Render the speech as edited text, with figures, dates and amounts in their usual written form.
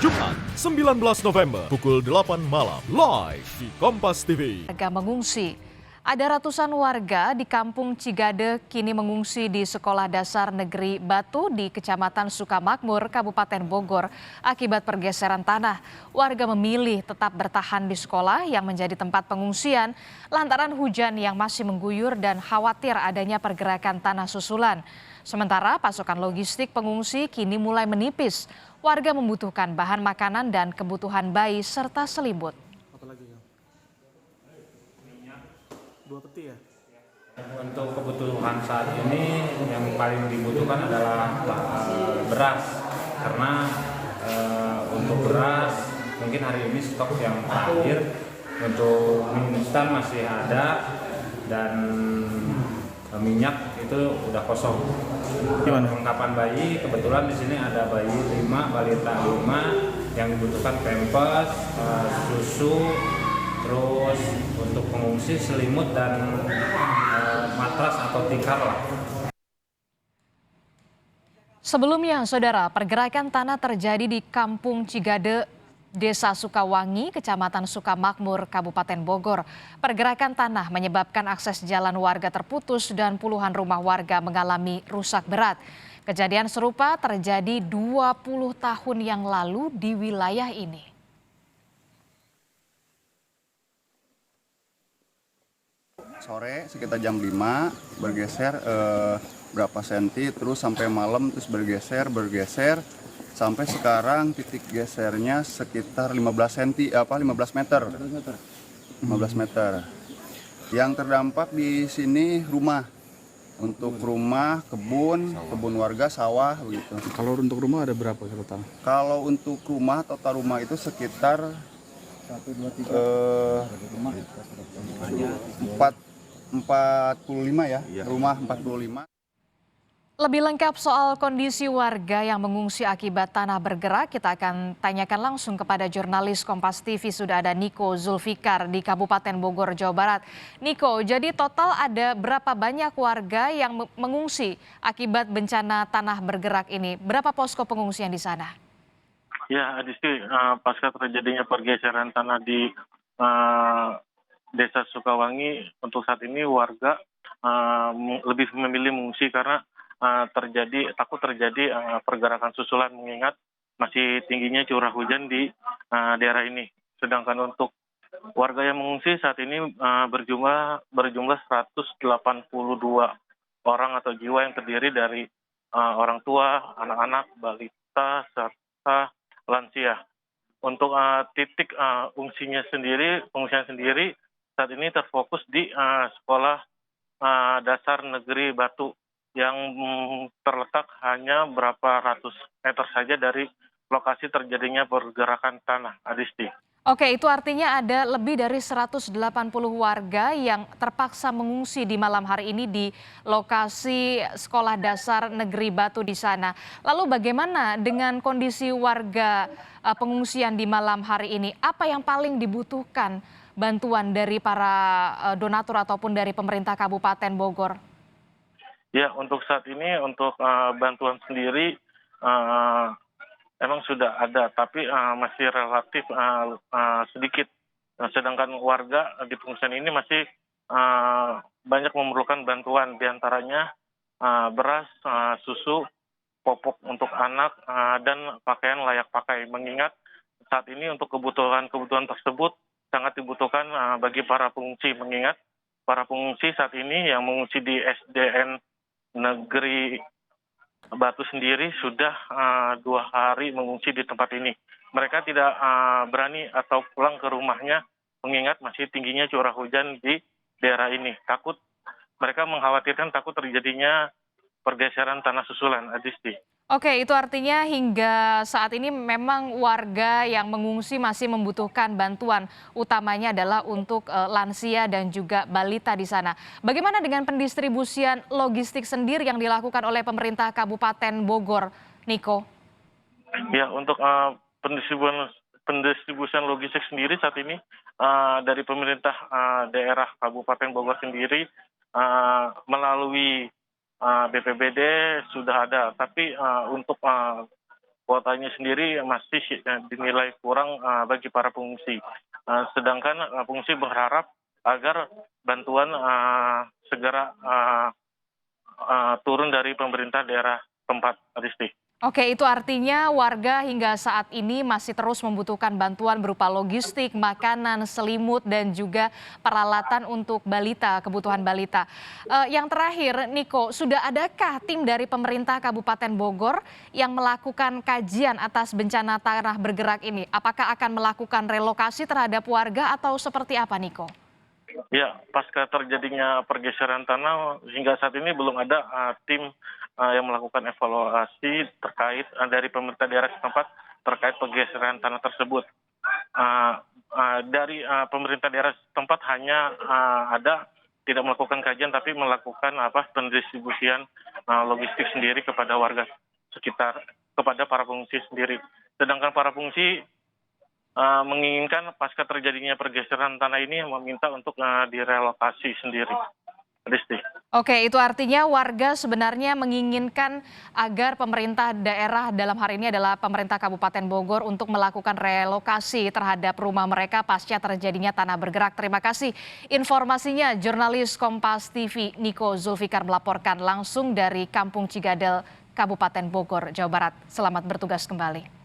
Jumat 19 November pukul 8 malam live di Kompas TV. Warga mengungsi. Ada ratusan warga di Kampung Cigade kini mengungsi di Sekolah Dasar Negeri Batu di Kecamatan Sukamakmur, Kabupaten Bogor akibat pergeseran tanah. Warga memilih tetap bertahan di sekolah yang menjadi tempat pengungsian lantaran hujan yang masih mengguyur dan khawatir adanya pergerakan tanah susulan. Sementara pasokan logistik pengungsi kini mulai menipis. Warga membutuhkan bahan makanan dan kebutuhan bayi serta selimut. Dua peti ya? Untuk kebutuhan saat ini yang paling dibutuhkan adalah beras, karena untuk beras mungkin hari ini stok yang terakhir, untuk mie instan masih ada dan minyak itu udah kosong. Gimana? Perlengkapan bayi kebetulan di sini ada bayi 5, balita 5 yang dibutuhkan pampers, susu. Terus untuk pengungsi selimut dan matras atau tikar lah. Sebelumnya, saudara, pergerakan tanah terjadi di Kampung Cigade, Desa Sukawangi, Kecamatan Sukamakmur, Kabupaten Bogor. Pergerakan tanah menyebabkan akses jalan warga terputus dan puluhan rumah warga mengalami rusak berat. Kejadian serupa terjadi 20 tahun yang lalu di wilayah ini. Sore sekitar jam 5 bergeser berapa senti, terus sampai malam terus bergeser sampai sekarang titik gesernya sekitar 15 meter. 15 meter. Yang terdampak di sini rumah. Untuk rumah, kebun warga, sawah begitu. Kalau untuk rumah ada berapa total? Kalau untuk rumah, total rumah itu sekitar 45 ya, rumah 45. Lebih lengkap soal kondisi warga yang mengungsi akibat tanah bergerak, kita akan tanyakan langsung kepada jurnalis Kompas TV. Sudah ada Niko Zulfikar di Kabupaten Bogor, Jawa Barat. Niko, jadi total ada berapa banyak warga yang mengungsi akibat bencana tanah bergerak ini? Berapa posko pengungsian di sana? Ya, Adisti, pasca terjadinya pergeseran tanah di Desa Sukawangi, untuk saat ini warga lebih memilih mengungsi karena takut terjadi pergerakan susulan, mengingat masih tingginya curah hujan di daerah ini. Sedangkan untuk warga yang mengungsi saat ini berjumlah 182 orang atau jiwa yang terdiri dari orang tua, anak-anak, balita, serta lansia. Untuk titik pengungsian sendiri saat ini terfokus di Sekolah Dasar Negeri Batu yang terletak hanya berapa ratus meter saja dari lokasi terjadinya pergerakan tanah, Adisti. Oke, itu artinya ada lebih dari 180 warga yang terpaksa mengungsi di malam hari ini di lokasi Sekolah Dasar Negeri Batu di sana. Lalu bagaimana dengan kondisi warga pengungsian di malam hari ini? Apa yang paling dibutuhkan bantuan dari para donatur ataupun dari pemerintah Kabupaten Bogor? Ya, untuk saat ini untuk bantuan sendiri memang sudah ada, tapi masih relatif sedikit. Sedangkan warga di pengungsian ini masih banyak memerlukan bantuan, diantaranya beras, susu, popok untuk anak, dan pakaian layak pakai. Mengingat saat ini untuk kebutuhan tersebut sangat dibutuhkan bagi para pengungsi. Mengingat para pengungsi saat ini yang mengungsi di SDN Negeri Batu sendiri sudah 2 hari mengungsi di tempat ini. Mereka tidak berani atau pulang ke rumahnya mengingat masih tingginya curah hujan di daerah ini. Mereka mengkhawatirkan takut terjadinya pergeseran tanah susulan, Adisti. Oke, itu artinya hingga saat ini memang warga yang mengungsi masih membutuhkan bantuan. Utamanya adalah untuk lansia dan juga balita di sana. Bagaimana dengan pendistribusian logistik sendiri yang dilakukan oleh pemerintah Kabupaten Bogor, Niko? Ya, untuk pendistribusian logistik sendiri saat ini dari pemerintah daerah Kabupaten Bogor sendiri melalui BPBD sudah ada, tapi untuk kuotanya sendiri masih dinilai kurang bagi para pengungsi. Sedangkan pengungsi berharap agar bantuan segera turun dari pemerintah daerah tempat, Risti. Oke, itu artinya warga hingga saat ini masih terus membutuhkan bantuan berupa logistik, makanan, selimut, dan juga peralatan untuk balita, kebutuhan balita. Yang terakhir, Niko, sudah adakah tim dari pemerintah Kabupaten Bogor yang melakukan kajian atas bencana tanah bergerak ini? Apakah akan melakukan relokasi terhadap warga atau seperti apa, Niko? Ya, pasca terjadinya pergeseran tanah, hingga saat ini belum ada tim yang melakukan evaluasi terkait dari pemerintah daerah setempat terkait pergeseran tanah tersebut. Dari pemerintah daerah setempat hanya ada tidak melakukan kajian tapi melakukan pendistribusian logistik sendiri kepada warga sekitar, kepada para pengungsi sendiri. Sedangkan para pengungsi menginginkan pasca terjadinya pergeseran tanah ini meminta untuk direlokasi sendiri. Risti. Oke, itu artinya warga sebenarnya menginginkan agar pemerintah daerah, dalam hari ini adalah pemerintah Kabupaten Bogor, untuk melakukan relokasi terhadap rumah mereka pasca terjadinya tanah bergerak. Terima kasih informasinya, jurnalis Kompas TV Niko Zulfikar melaporkan langsung dari Kampung Cigadel, Kabupaten Bogor, Jawa Barat. Selamat bertugas kembali.